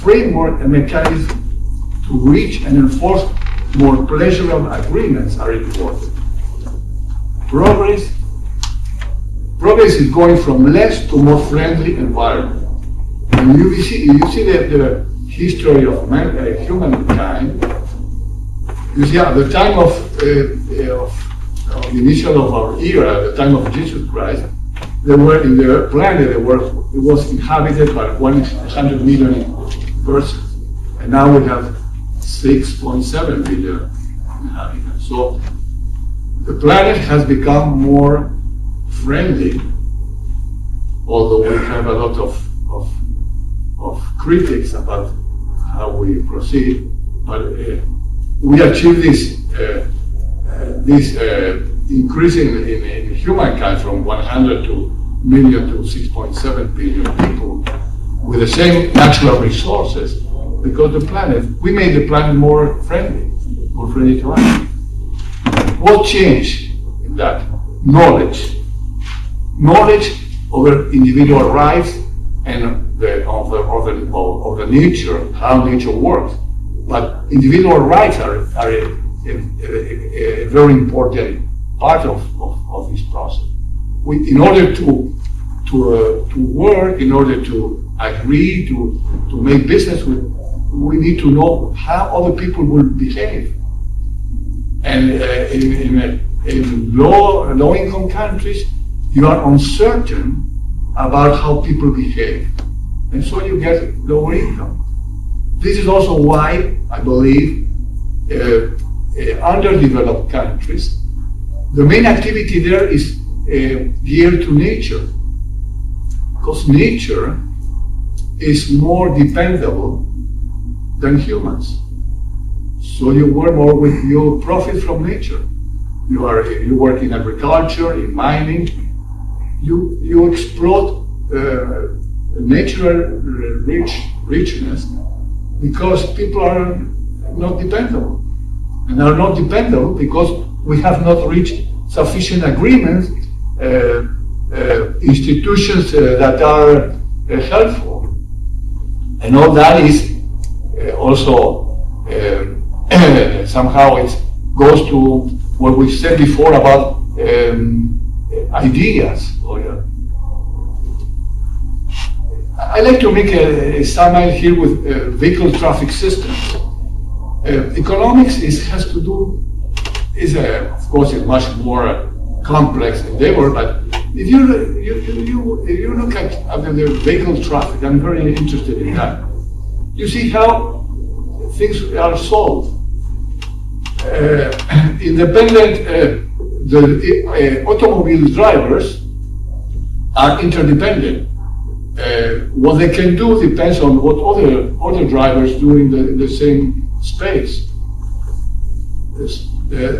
framework and mechanism to reach and enforce more pleasurable agreements are important. Progress is going from less to more friendly environment. And you see the history of humankind. You see, at the time of the initial of our era, at the time of Jesus Christ, there were in the planet it was inhabited by 100 million persons, and now we have 6.7 billion inhabitants. So the planet has become more friendly, although we have a lot of critics about how we proceed. But we achieved this increase in humankind from 100 million to 6.7 billion people with the same natural resources, because we made the planet more friendly to us. What changed in that? Knowledge over individual rights and of the nature, how nature works. But individual rights are a very important part of this process. In order to work, in order to agree, to make business with, we need to know how other people will behave. And in low-income countries, you are uncertain about how people behave, and so you get lower income. This is also why I believe underdeveloped countries, the main activity there is geared to nature, because nature is more dependable than humans. So you work more with, you profit from nature. You work in agriculture, in mining. You exploit natural richness, because people are not dependable, and are not dependable because we have not reached sufficient agreements, institutions that are helpful, and all that is also somehow it goes to what we said before about ideas. I like to make a summary here with vehicle traffic systems. Economics has to do, of course, a much more complex endeavor, but if you look at the vehicle traffic, I'm very interested in that. You see how things are solved. Independent, the automobile drivers are interdependent. What they can do depends on what other drivers do in the same space.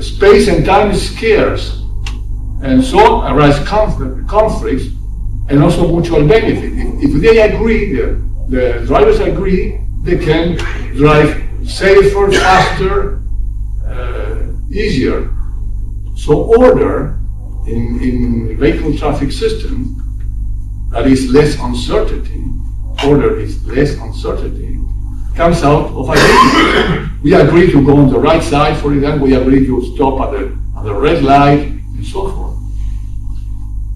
Space and time is scarce, and so arise conflicts and also mutual benefit. If they agree, the drivers agree, they can drive safer, faster, easier. So order in vehicle traffic system, that is less uncertainty, order is less uncertainty, comes out of agreement. We agree to go on the right side, for example, we agree to stop at the red light, and so forth.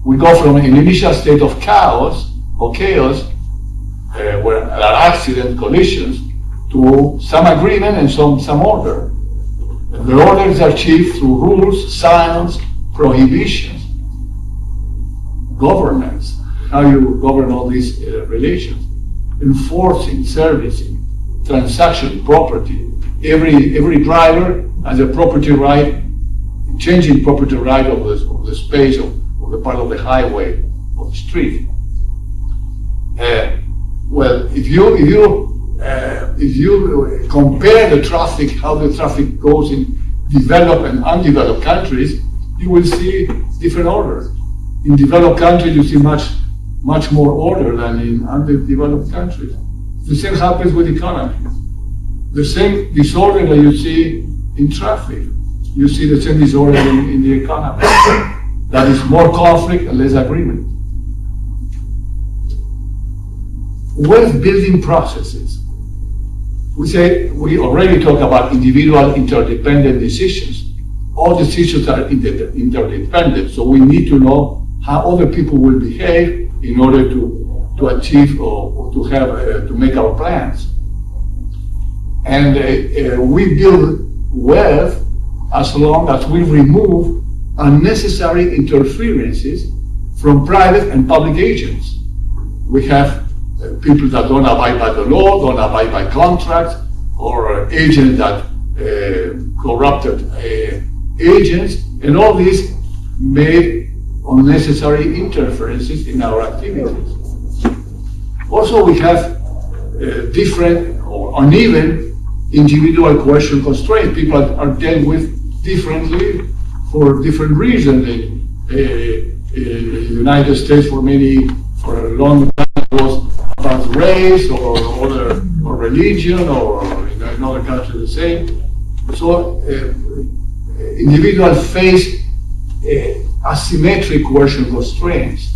We go from an initial state of chaos, where there are accident collisions, to some agreement and some order. The order is achieved through rules, signs, prohibitions, governance, how you govern all these relations, enforcing, servicing, transaction, property. Every driver has a property right, changing property right of the space of the part of the highway, of the street. Well, if you compare the traffic, how the traffic goes in developed and undeveloped countries, you will see different orders. In developed countries, you see much more order than in underdeveloped countries. The same happens with economy. The same disorder that you see in traffic, you see the same disorder in the economy. That is more conflict and less agreement. Wealth building processes. we already talk about individual interdependent decisions. All decisions are interdependent, so we need to know how other people will behave in order to achieve or to have to make our plans. And we build wealth as long as we remove unnecessary interferences from private and public agents. We have people that don't abide by the law, don't abide by contracts, or agents that corrupted agents, and all these made unnecessary interferences in our activities. Also, we have different or uneven individual coercion constraints. People are dealt with differently for different reasons. In the United States, for a long time, it was about race or religion, or in other countries the same. So individuals face asymmetric coercion constraints.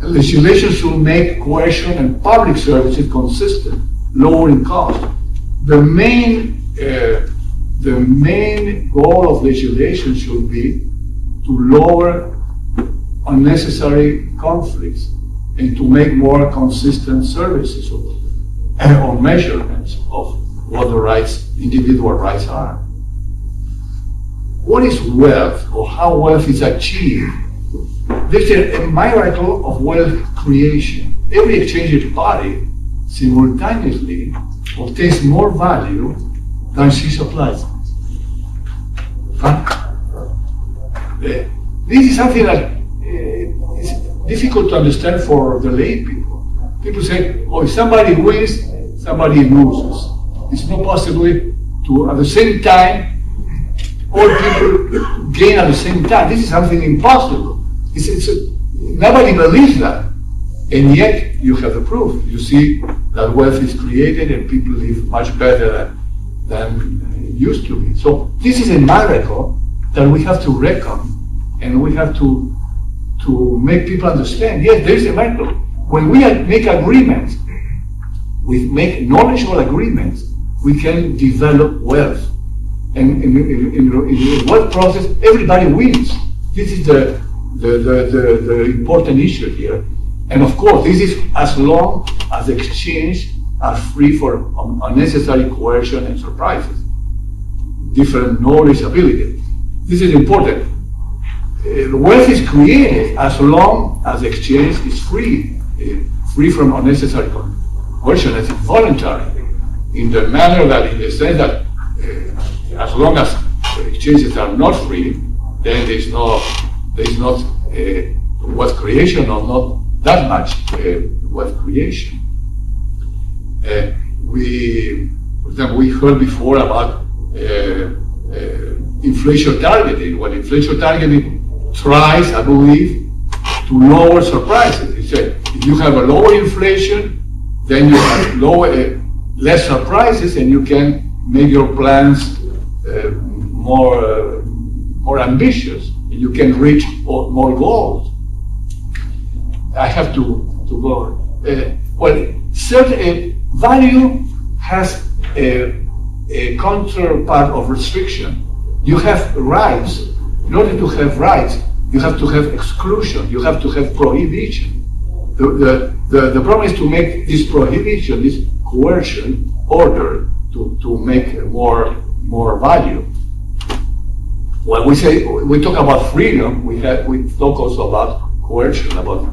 And legislation should make coercion and public services consistent, lowering costs. The main goal of legislation should be to lower unnecessary conflicts and to make more consistent services or measurements of what the rights, individual rights are. What is wealth, or how wealth is achieved? There's a miracle of wealth creation. Every exchanged party simultaneously obtains more value than she supplies. This is something that is difficult to understand for the lay people. People say, oh, if somebody wins, somebody loses. It's not possible to, at the same time, all people gain at the same time. This is something impossible. Nobody believes that. And yet, you have the proof. You see that wealth is created and people live much better than it used to be. So this is a miracle that we have to reckon, and we have to make people understand. Yes, there is a miracle. When we make agreements, we make knowledgeable agreements, we can develop wealth. And in the wealth process, everybody wins. This is the important issue here. And of course, this is as long as the exchange are free for unnecessary coercion and surprises, different knowledge, ability. This is important. The wealth is created as long as the exchange is free from unnecessary coercion. It's voluntary, in the manner that, in the sense that as long as the exchanges are not free, then there's not wealth creation, or not that much wealth creation. For example, we heard before about inflation targeting. When inflation targeting tries, I believe, to lower surprises. It said, if you have a lower inflation, then you have less surprises, and you can make your plans more ambitious. You can reach more goals. I have to go. Well, certain value has a counterpart of restriction. You have rights. In order to have rights, you have to have exclusion. You have to have prohibition. The problem is to make this prohibition, this coercion, order to make more value. When we talk about freedom, we talk also about coercion, about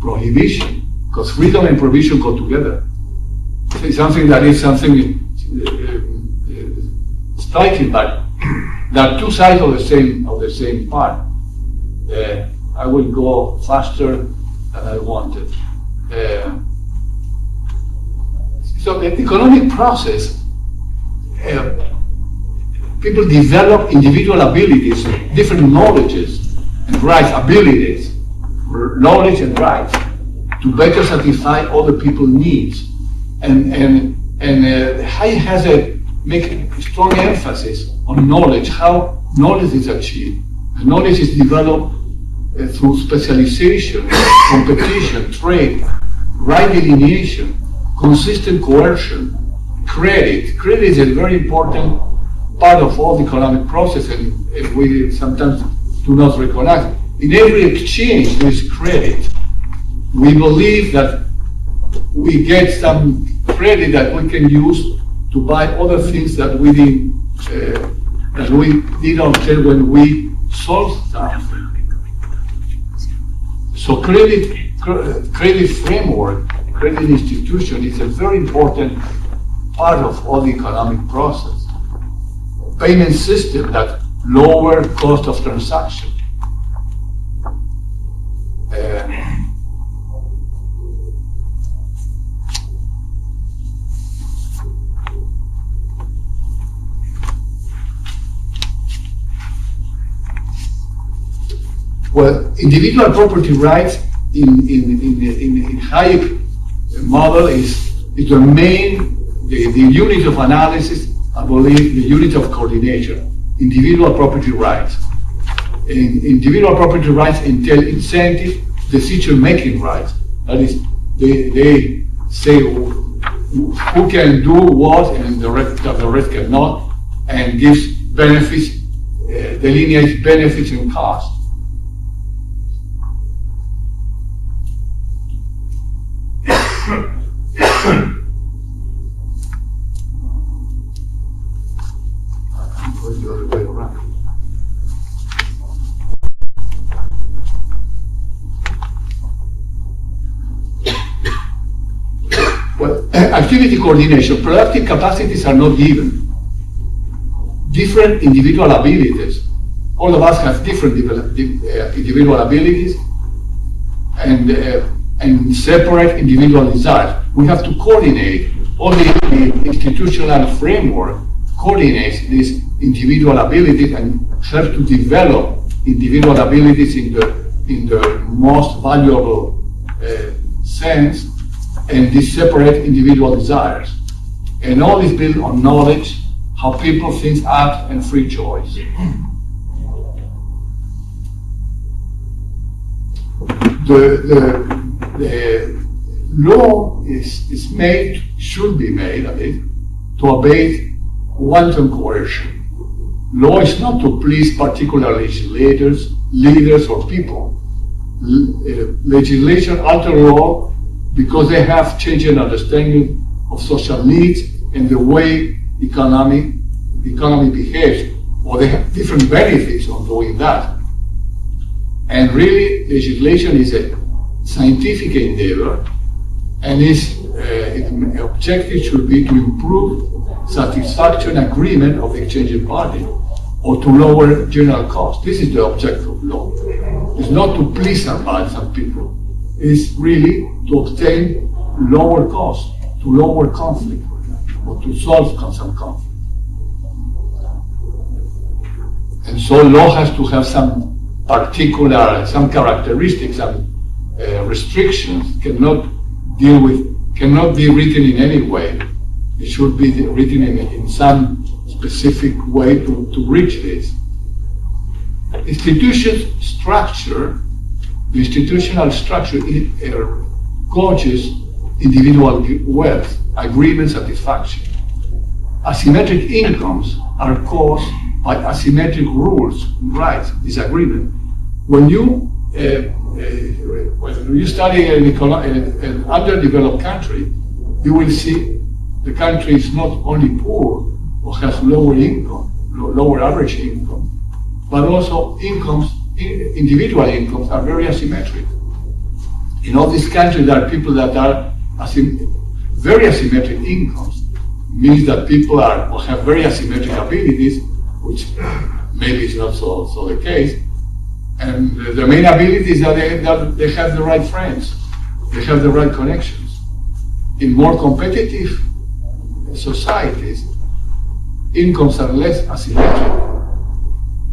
prohibition, because freedom and prohibition go together. It's something that is striking, but there are two sides of the same part. I will go faster than I wanted. So the economic process, people develop individual abilities, different knowledges and rights, abilities, knowledge and rights, to better satisfy other people's needs. And Hayek has make a strong emphasis on knowledge, how knowledge is achieved. And knowledge is developed through specialization, competition, trade, right delineation, consistent coercion, credit. Credit is a very important part of all the economic process, and we sometimes do not recognize. In every exchange, there is credit. We believe that we get some credit that we can use to buy other things that we didn't obtain when we sold stuff. So credit framework, credit institution is a very important part of all the economic process. Payment system that lower cost of transaction. Well, individual property rights in Hayek model is the main, the unit of analysis, I believe, the unit of coordination, individual property rights. Individual property rights entail incentive, decision-making rights. That is, they say who can do what and the rest cannot, and gives benefits, delineates benefits and costs. Activity coordination. Productive capacities are not given. Different individual abilities. All of us have different individual abilities and separate individual desires. We have to coordinate. All the institutional framework coordinates these individual abilities and helps to develop individual abilities in the most valuable sense, and these separate individual desires. And all is built on knowledge, how people think, act, and free choice. The law is made, should be made, at least, to abate wanton coercion. Law is not to please particular legislators, leaders, or people. Legislation alter law because they have changed an understanding of social needs and the way the economy behaves, or they have different benefits of doing that. And really, legislation is a scientific endeavor, and its objective should be to improve satisfaction agreement of the exchanging party, or to lower general cost. This is the objective of law. It's not to please some people. It's really to obtain lower cost, to lower conflict, or to solve some conflict. And so law has to have some characteristics, some restrictions, cannot be written in any way. It should be written in some specific way to reach this. The institutional structure coaches individual wealth, agreement satisfaction. Asymmetric incomes are caused by asymmetric rules, rights, disagreement. When you study an underdeveloped country, you will see the country is not only poor or has lower income, lower average income, but also individual incomes are very asymmetric. In all these countries, there are people that are very asymmetric incomes. Means that people have very asymmetric abilities, which maybe is not so the case. And the main ability is that they have the right friends, they have the right connections. In more competitive societies, incomes are less asymmetric,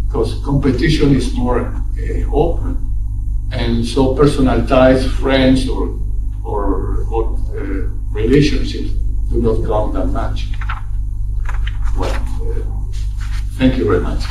because competition is more open, and so personal ties, friends, or relationships do not count that much. Well, thank you very much.